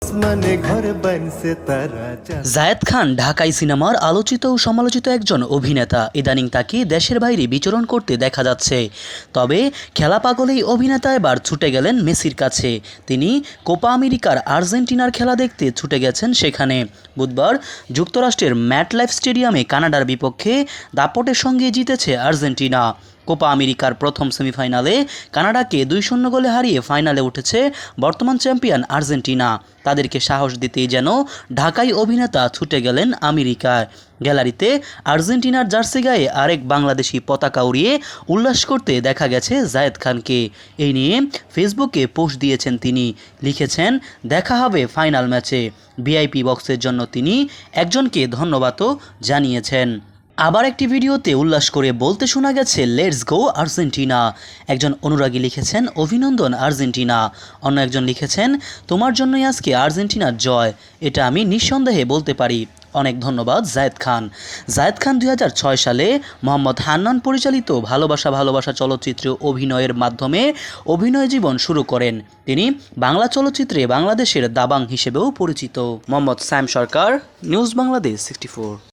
আসমানে ঘর বানছে তারা। জায়েদ খান ঢাকাই সিনেমার আলোচিত ও সমালোচিত একজন অভিনেতা। ইদানিং তাকে দেশের বাইরে বিচরণ করতে দেখা যাচ্ছে। তবে খেলা পাগল এই অভিনেতা এবার ছুটে গেলেন মেসির কাছে। তিনি কোপা আমেরিকার আর্জেন্টিনার খেলা দেখতে ছুটে গেছেন সেখানে। বুধবার যুক্তরাষ্ট্রের ম্যাটলাইফ স্টেডিয়ামে কানাডার বিপক্ষে দাপটের সঙ্গে জিতেছে আর্জেন্টিনা। কোপা আমেরিকার প্রথম সেমিফাইনালে কানাডাকে 2-0 গোলে হারিয়ে ফাইনালে উঠেছে বর্তমান চ্যাম্পিয়ন আর্জেন্টিনা। তাদেরকে সাহস দিতেই যেন ঢাকাই অভিনেতা ছুটে গেলেন আমেরিকায়। গ্যালারিতে আর্জেন্টিনার জার্সি গায়ে আরেক বাংলাদেশি পতাকা উড়িয়ে উল্লাস করতে দেখা গেছে জায়েদ খানকে। এই নিয়ে ফেসবুকে পোস্ট দিয়েছেন তিনি। লিখেছেন, দেখা হবে ফাইনাল ম্যাচে। ভিআইপি বক্সের জন্য তিনি একজনকে ধন্যবাদও জানিয়েছেন। আবার একটি ভিডিওতে উল্লাস করে বলতে শোনা গেছে, লেটস গো আর্জেন্টিনা। একজন অনুরাগী লিখেছেন, অভিনন্দন আর্জেন্টিনা। অন্য একজন লিখেছেন, তোমার জন্যই আজকে আর্জেন্টিনার জয়, এটা আমি নিঃসন্দেহে বলতে পারি। অনেক ধন্যবাদ জায়েদ খান। জায়েদ খান 2006 সালে মোহাম্মদ হান্নান পরিচালিত ভালোবাসা ভালোবাসা চলচ্চিত্রে অভিনয়ের মাধ্যমে অভিনয় জীবন শুরু করেন। তিনি বাংলা চলচ্চিত্রে বাংলাদেশের দাবাং হিসেবেও পরিচিত। মোহাম্মদ সায়েম সরকার, নিউজ বাংলাদেশ 64।